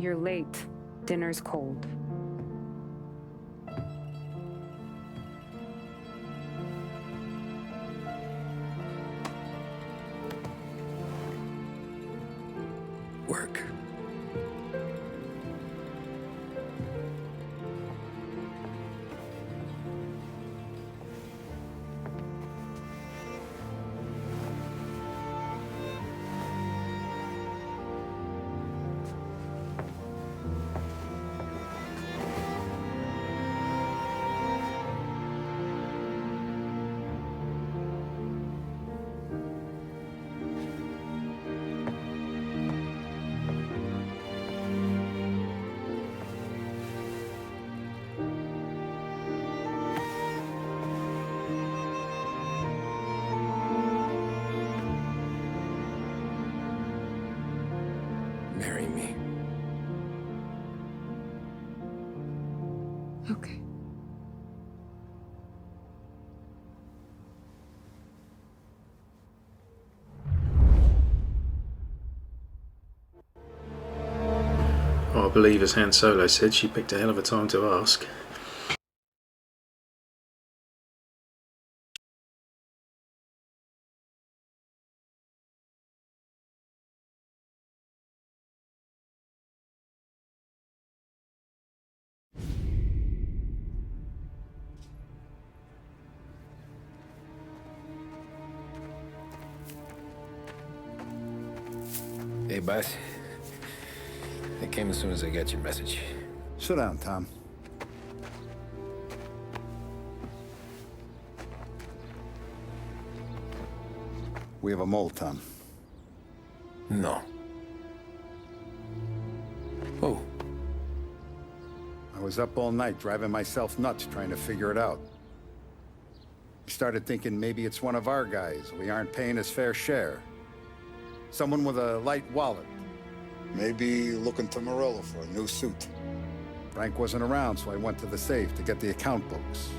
You're late. Dinner's cold. Work. Marry me. Okay. Oh, I believe, as Han Solo said, she picked a hell of a time to ask. Hey, boss. I came as soon as I got your message. Sit down, Tom. We have a mole, Tom. No. Oh. I was up all night driving myself nuts trying to figure it out. I started thinking maybe it's one of our guys. We aren't paying his fair share. Someone with a light wallet. Maybe looking to Morello for a new suit. Frank wasn't around, so I went to the safe to get the account books.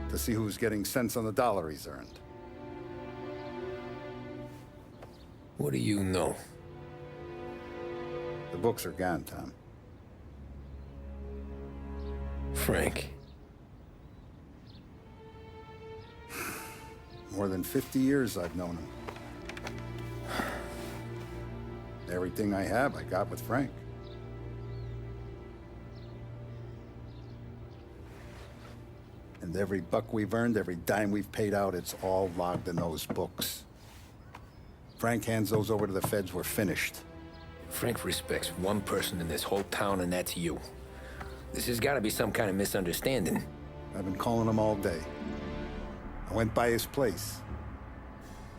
To see who's getting cents on the dollar he's earned. What do you know? The books are gone, Tom. Frank. More than 50 years I've known him. Everything I have, I got with Frank. And every buck we've earned, every dime we've paid out, it's all logged in those books. Frank hands those over to the feds, we're finished. Frank respects one person in this whole town, and that's you. This has got to be some kind of misunderstanding. I've been calling him all day. I went by his place.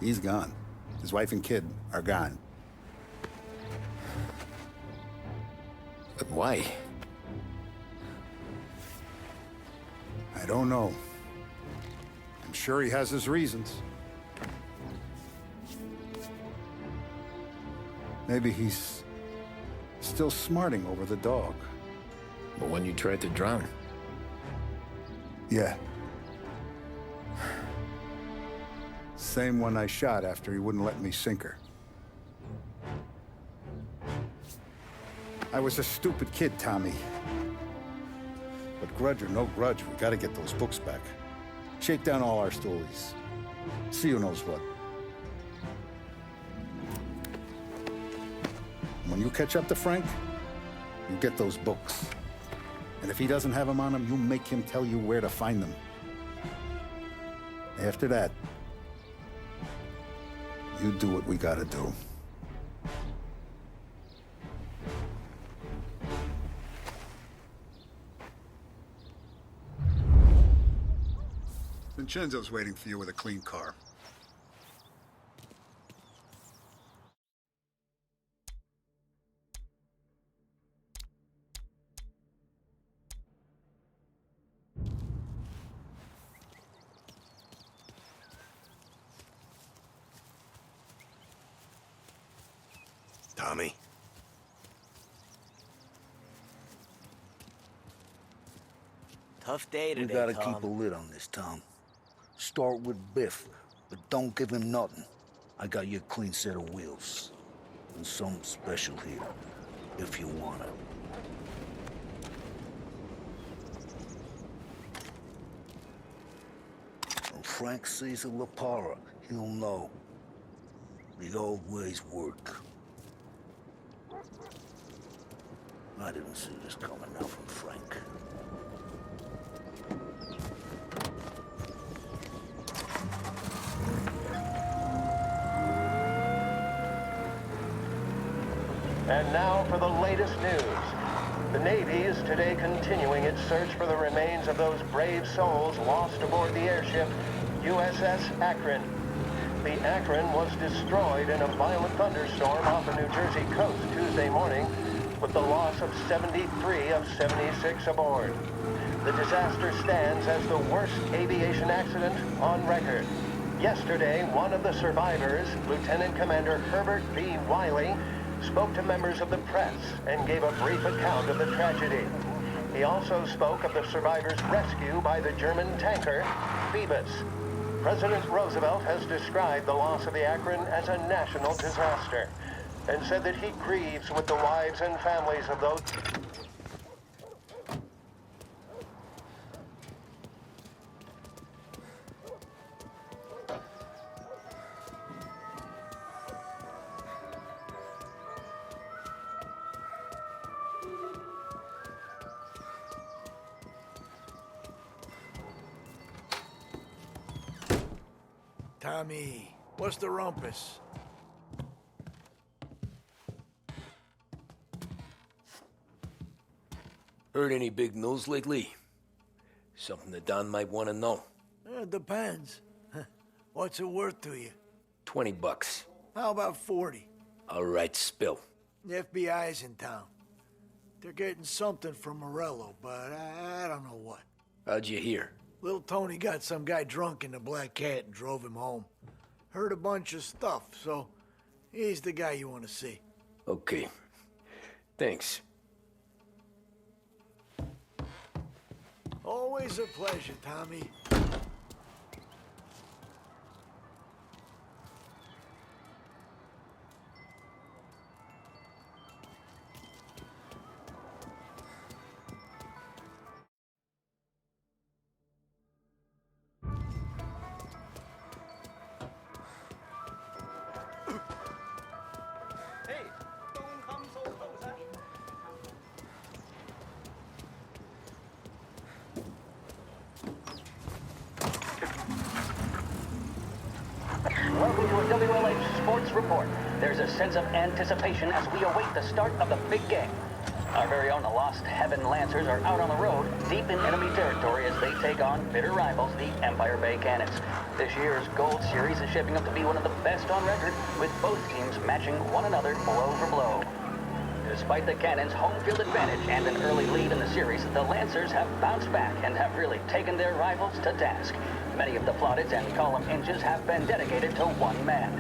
He's gone. His wife and kid are gone. But why? I don't know. I'm sure he has his reasons. Maybe he's still smarting over the dog. The one you tried to drown? Yeah. Same one I shot after he wouldn't let me sink her. I was a stupid kid, Tommy. But grudge or no grudge, we gotta get those books back. Shake down all our stories. See who knows what. When you catch up to Frank, you get those books. And if he doesn't have them on him, you make him tell you where to find them. After that, you do what we gotta do. Vincenzo's waiting for you with a clean car. Tommy. Tough day today, We gotta Tom. keep a lid on this, Tom. Start with Biff, but don't give him nothing. I got you a clean set of wheels. And something special here. if you wanna. When Frank sees a Lapara, he'll know. The old ways work. I didn't see this coming now from Frank. And now for the latest news. The Navy is today continuing its search for the remains of those brave souls lost aboard the airship USS Akron. The Akron was destroyed in a violent thunderstorm off the New Jersey coast Tuesday morning, with the loss of 73 of 76 aboard. The disaster stands as the worst aviation accident on record. Yesterday, one of the survivors, Lieutenant Commander Herbert B. Wiley, spoke to members of the press and gave a brief account of the tragedy. He also spoke of the survivors' rescue by the German tanker, Phoebus. President Roosevelt has described the loss of the Akron as a national disaster and said that he grieves with the wives and families of those... Tommy, what's the rumpus? Heard any big news lately? Something that Don might want to know. It depends. What's it worth to you? $20. How about 40? All right, spill. The FBI's in town. They're getting something from Morello, but I don't know what. How'd you hear? Little Tony got some guy drunk in the Black Cat and drove him home. Heard a bunch of stuff, so he's the guy you want to see. Okay. Thanks. Always a pleasure, Tommy. Welcome to a WLH Sports Report. There's a sense of anticipation as we await the start of the big game. Our very own Lost Heaven Lancers are out on the road, deep in enemy territory as they take on bitter rivals, the Empire Bay Cannons. This year's Gold Series is shaping up to be one of the best on record, with both teams matching one another blow for blow. Despite the Cannons' home field advantage and an early lead in the series, the Lancers have bounced back and have really taken their rivals to task. Many of the plaudits and column inches have been dedicated to one man.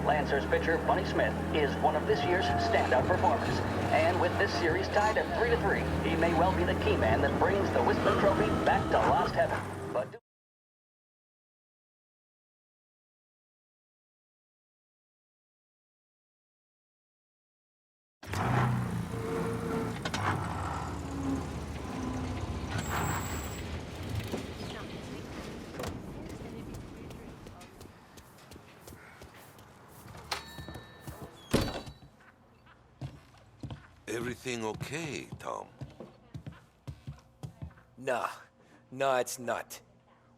Lancers pitcher Bunny Smith is one of this year's standout performers. And with this series tied at 3-3, he may well be the key man that brings the Wisman Trophy back to Lost Heaven. But Everything okay, Tom? Nah, it's not.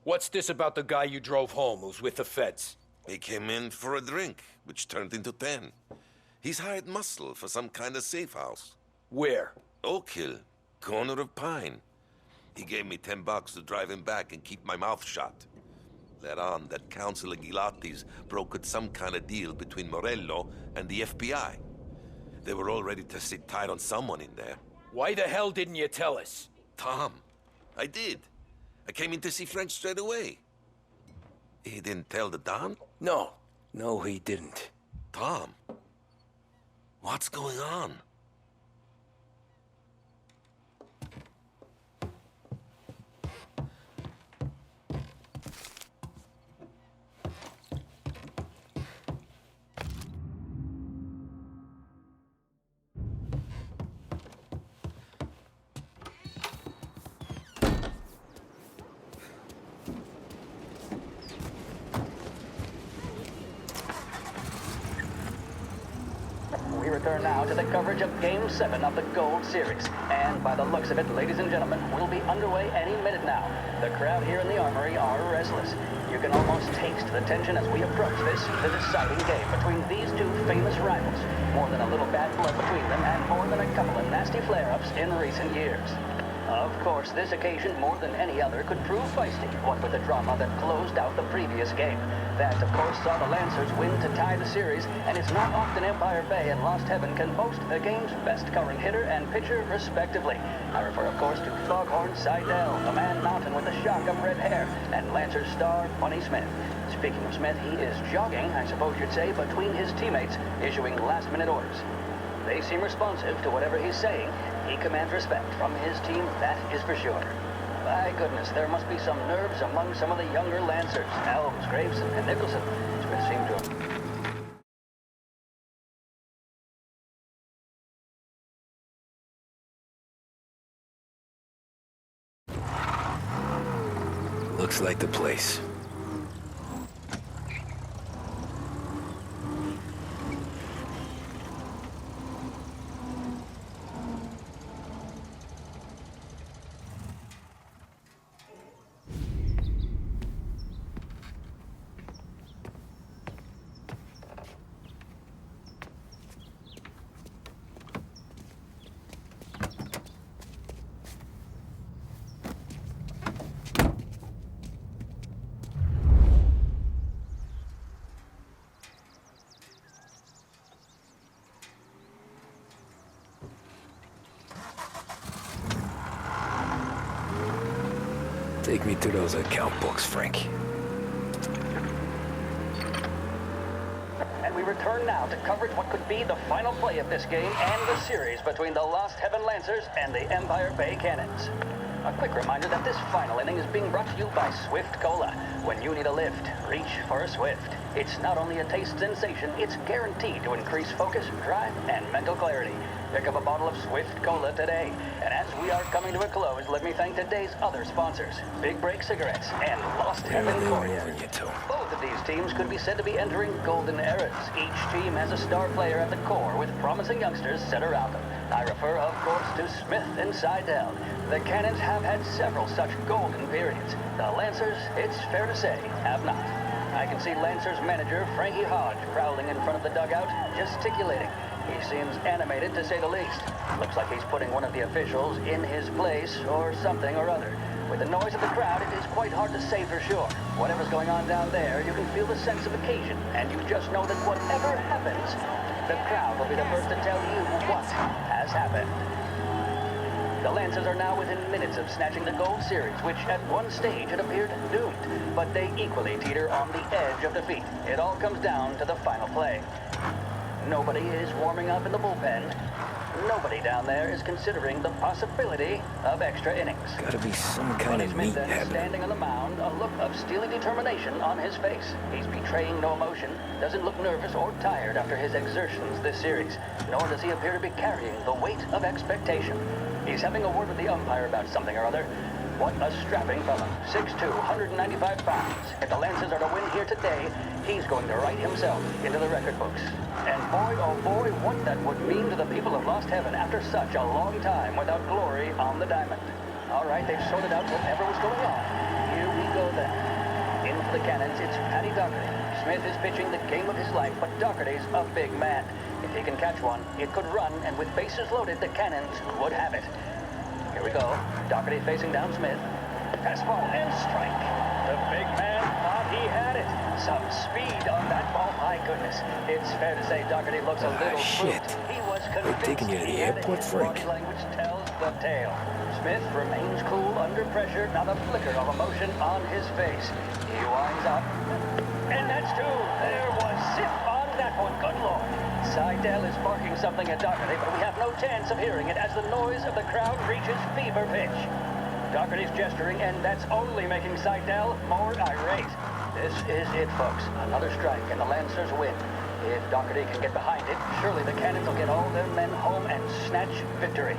What's this about the guy you drove home who's with the feds? He came in for a drink, which turned into 10. He's hired muscle for some kind of safe house. Where? Oak Hill, corner of Pine. He gave me $10 to drive him back and keep my mouth shut. Let on that Councilor Gilatti's brokered some kind of deal between Morello and the FBI. They were all ready to sit tight on someone in there. Why the hell didn't you tell us? Tom, I did. I came in to see Frank straight away. He didn't tell the Don? No, he didn't. Tom, what's going on? return now to the coverage of Game 7 of the Gold Series. And by the looks of it, ladies and gentlemen, we'll be underway any minute now. The crowd here in the Armory are restless. You can almost taste the tension as we approach the deciding game between these two famous rivals. More than a little bad blood between them, and more than a couple of nasty flare-ups in recent years. Of course, this occasion, more than any other, could prove feisty, what with the drama that closed out the previous game. That, of course, saw the Lancers win to tie the series, and it's not often Empire Bay and Lost Heaven can boast the game's best current hitter and pitcher, respectively. I refer, of course, to Foghorn Seidel, the man mountain with the shock of red hair, and Lancers star Funny Smith. Speaking of Smith, he is jogging, I suppose you'd say, between his teammates, issuing last-minute orders. They seem responsive to whatever he's saying. He commands respect from his team, that is for sure. My goodness, there must be some nerves among some of the younger Lancers. Elms, Graves, and Nicholson. Smith seemed to have... Looks like the place. Take me to those account books, Frank. And we return now to coverage what could be the final play of this game and the series between the Lost Heaven Lancers and the Empire Bay Cannons. A quick reminder that this final inning is being brought to you by Swift Cola. When you need a lift, reach for a Swift. It's not only a taste sensation, it's guaranteed to increase focus, drive, and mental clarity. Pick up a bottle of Swift Cola today. And as we are coming to a close, let me thank today's other sponsors, Big Break Cigarettes and Lost Heaven Courtyard. Both of these teams could be said to be entering golden eras. Each team has a star player at the core with promising youngsters set around them. I refer, of course, to Smith and Seidel. The Cannons have had several such golden periods. The Lancers, it's fair to say, have not. I can see Lancers manager Frankie Hodge prowling in front of the dugout, gesticulating. He seems animated, to say the least. Looks like he's putting one of the officials in his place, or something or other. With the noise of the crowd, it is quite hard to say for sure. Whatever's going on down there, you can feel the sense of occasion, and you just know that whatever happens, the crowd will be the first to tell you what has happened. The Lancers are now within minutes of snatching the Gold Series, which at one stage had appeared doomed, but they equally teeter on the edge of defeat. It all comes down to the final play. Nobody is warming up in the bullpen. Nobody down there is considering the possibility of extra innings. Gotta be some kind of meat Smith happening. standing on the mound, a look of steely determination on his face. He's betraying no emotion, doesn't look nervous or tired after his exertions this series, nor does he appear to be carrying the weight of expectation. He's having a word with the umpire about something or other. What a strapping fellow. 6'2", 195 pounds. If the Lancers are to win here today, he's going to write himself into the record books. And boy, oh boy, what that would mean to the people of Lost Heaven after such a long time without glory on the diamond. All right, they've sorted out whatever was going on. Here we go then. In for the Cannons, it's Paddy Doherty. Smith is pitching the game of his life, but Doherty's a big man. If he can catch one, it could run, and with bases loaded, the Cannons would have it. Here we go. Doherty facing down Smith. Fastball and strike. The big man thought he had it. Some speed on that ball. My goodness. It's fair to say Doherty looks a little shit. spooked. He was convinced. They're taking you to the he had it. airport, His Frank. body language tells the tale. Smith remains cool under pressure, not a flicker of emotion on his face. He winds up. And that's two. There was zip on that one. Good Lord. Seidel is barking something at Doherty, but we have no chance of hearing it as the noise of the crowd reaches fever pitch. Doherty's gesturing, and that's only making Seidel more irate. This is it, folks. Another strike, and the Lancers win. If Doherty can get behind it, surely the Cannons will get all their men home and snatch victory.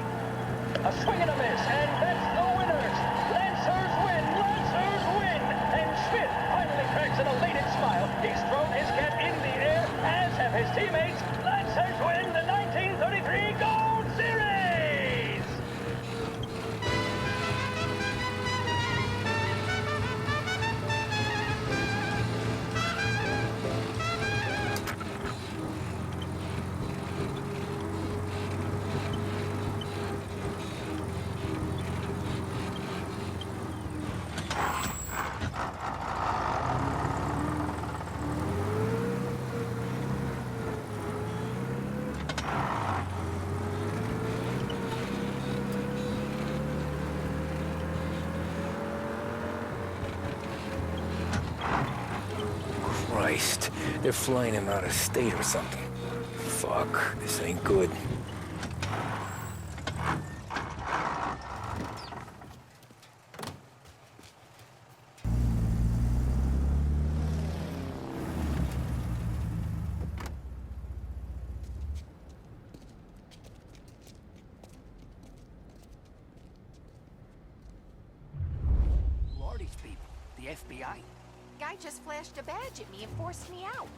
A swing and a miss, and that's the winners! Lancers win! Lancers win! And Smith finally cracks an elated smile. He's thrown his cap in the air, as have his teammates. Lancers win the 19 They're flying him out of state or something. Fuck, this ain't good. Who are these people? The FBI? Guy just flashed a badge at me and forced me out.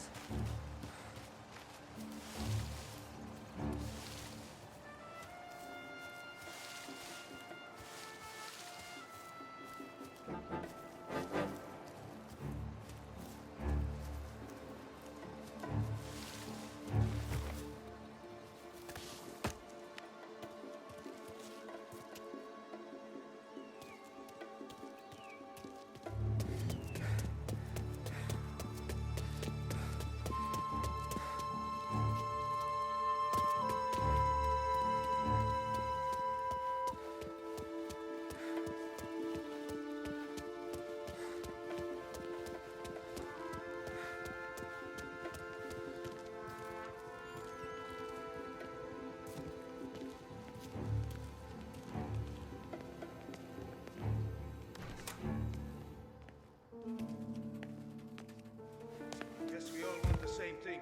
Guess we all want the same thing.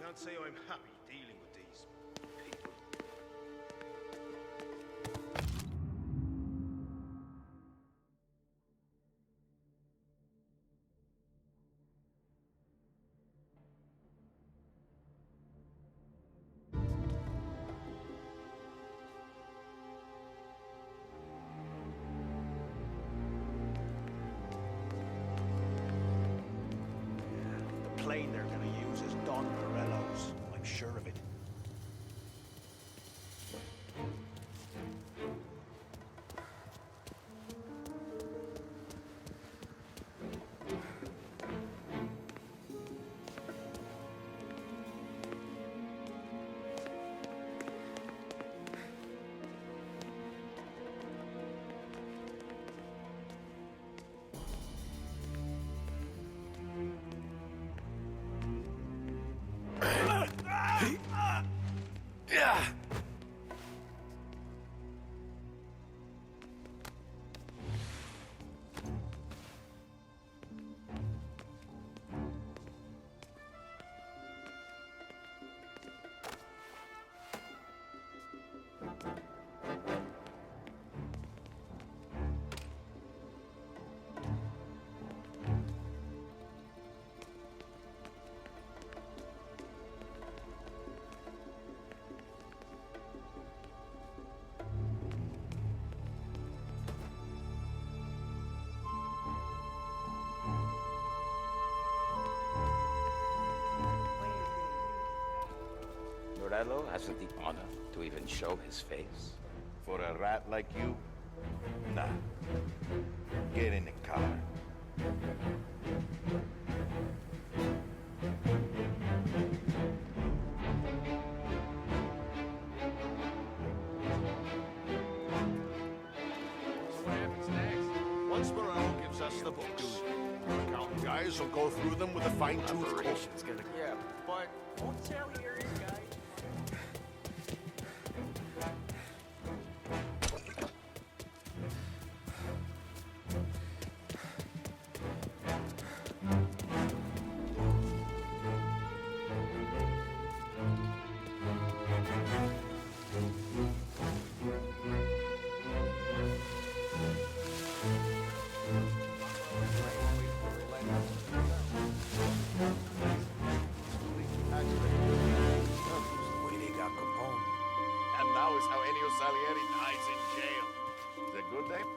Can't say I'm happy dealing with these people. The plane they're gonna use is Don Morello's. I'm sure of it. Morello hasn't the honor to even show his face. For a rat like you? Nah. Get in the car. What happens next? Once Morello gives us the books, the accountant guys will go through them with a fine-tooth comb. Yeah, but don't tell here is, guys. And now is how Ennio Salieri dies in jail. Is it good, Dave?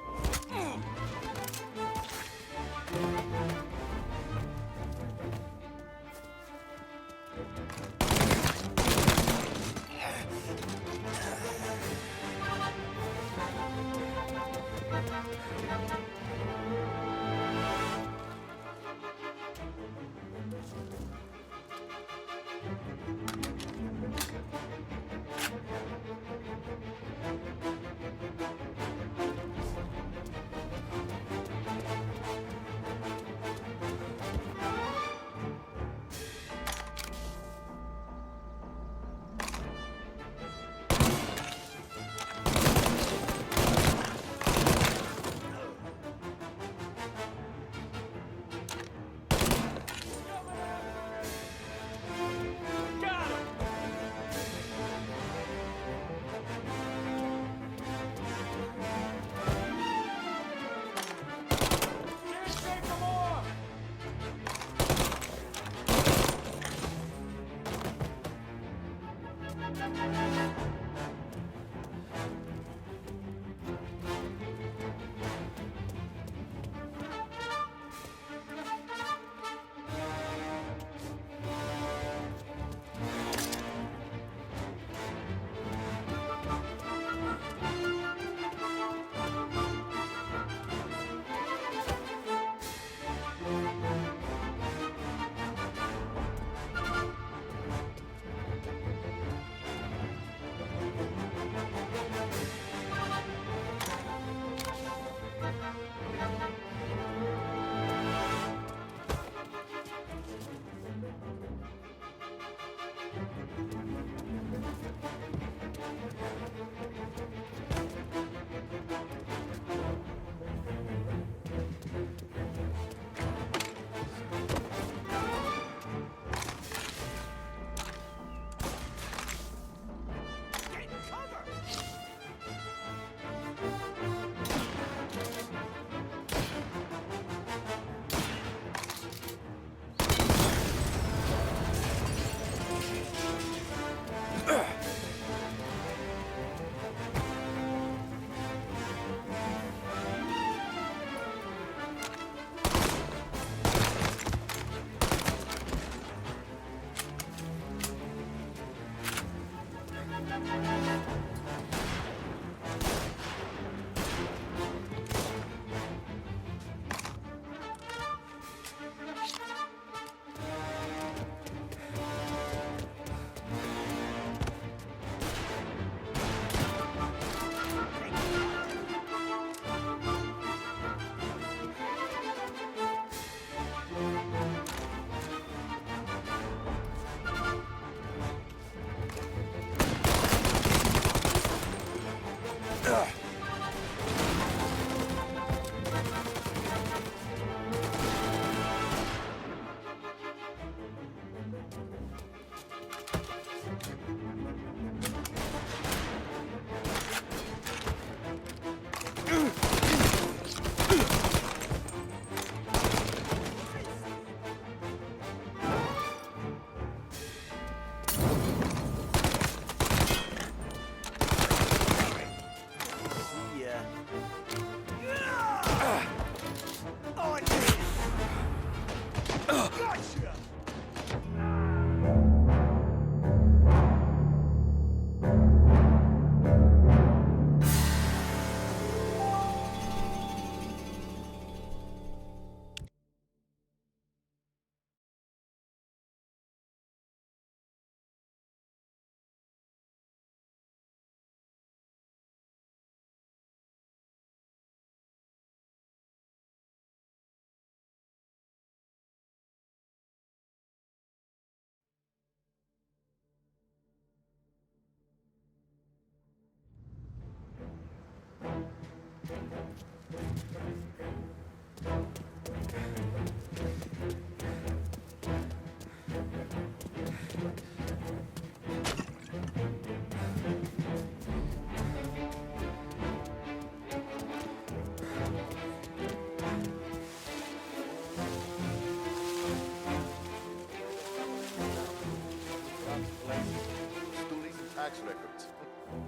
Tax records.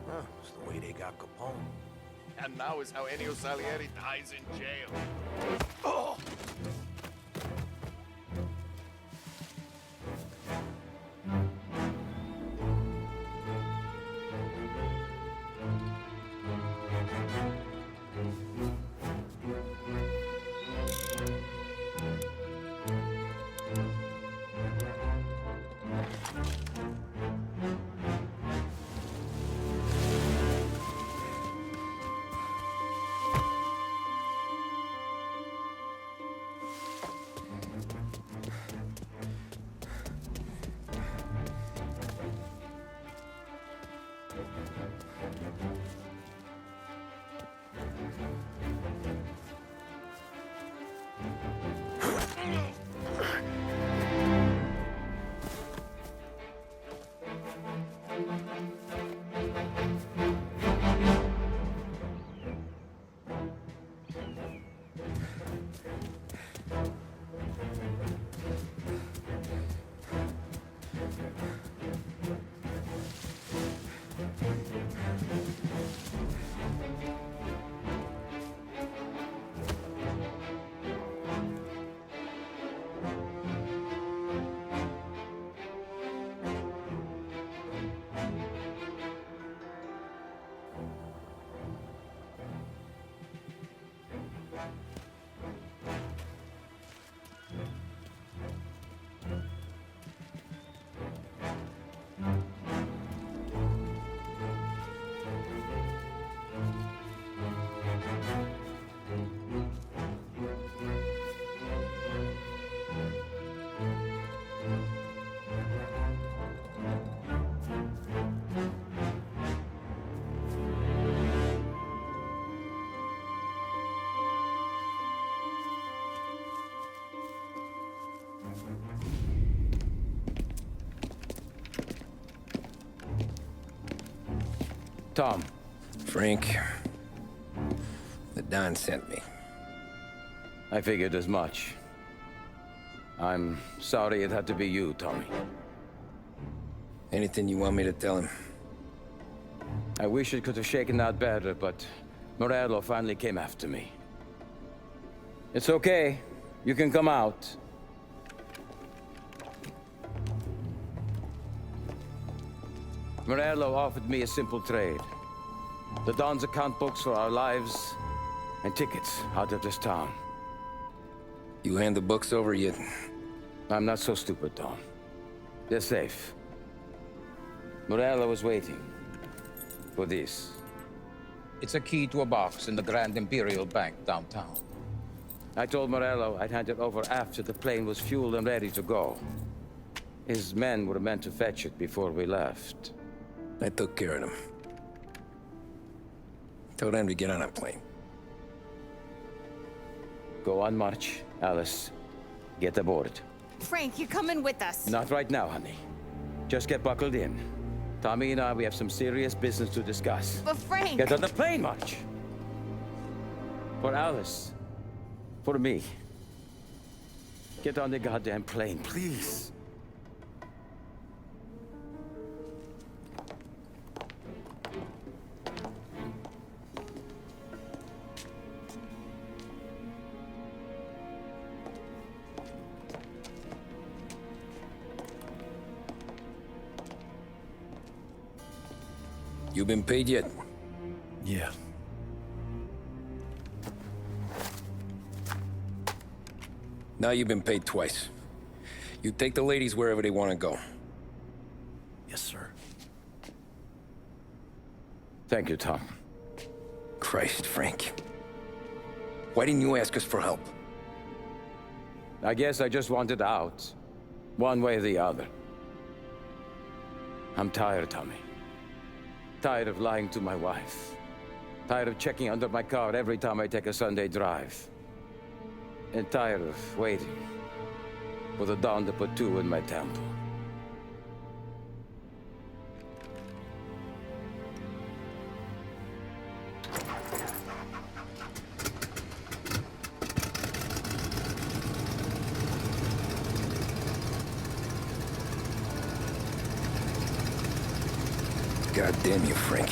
Huh, it's the way they got Capone. And now is how Ennio Salieri dies in jail. Oh! Tom. Frank. The Don sent me. I figured as much. I'm sorry it had to be you, Tommy. Anything you want me to tell him? I wish it could have shaken out better, but Morello finally came after me. It's okay. You can come out. Morello offered me a simple trade. The Don's account books for our lives and tickets out of this town. You hand the books over yet? I'm not so stupid, Don. They're safe. Morello was waiting for this. It's a key to a box in the Grand Imperial Bank downtown. I told Morello I'd hand it over after the plane was fueled and ready to go. His men were meant to fetch it before we left. I took care of them. Told them to get on a plane. Go on, march, Alice. Get aboard. Frank, you're coming with us. Not right now, honey. Just get buckled in. Tommy and I, we have some serious business to discuss. But Frank... Get on the plane, March! For Alice. For me. Get on the goddamn plane, please. You been paid yet? Yeah. Now you've been paid twice. You take the ladies wherever they want to go. Yes, sir. Thank you, Tom. Christ, Frank. Why didn't you ask us for help? I guess I just wanted out. One way or the other. I'm tired, Tommy. Tired of lying to my wife. Tired of checking under my car every time I take a Sunday drive. And tired of waiting for the dawn to put two in my temple. God damn you, Frank.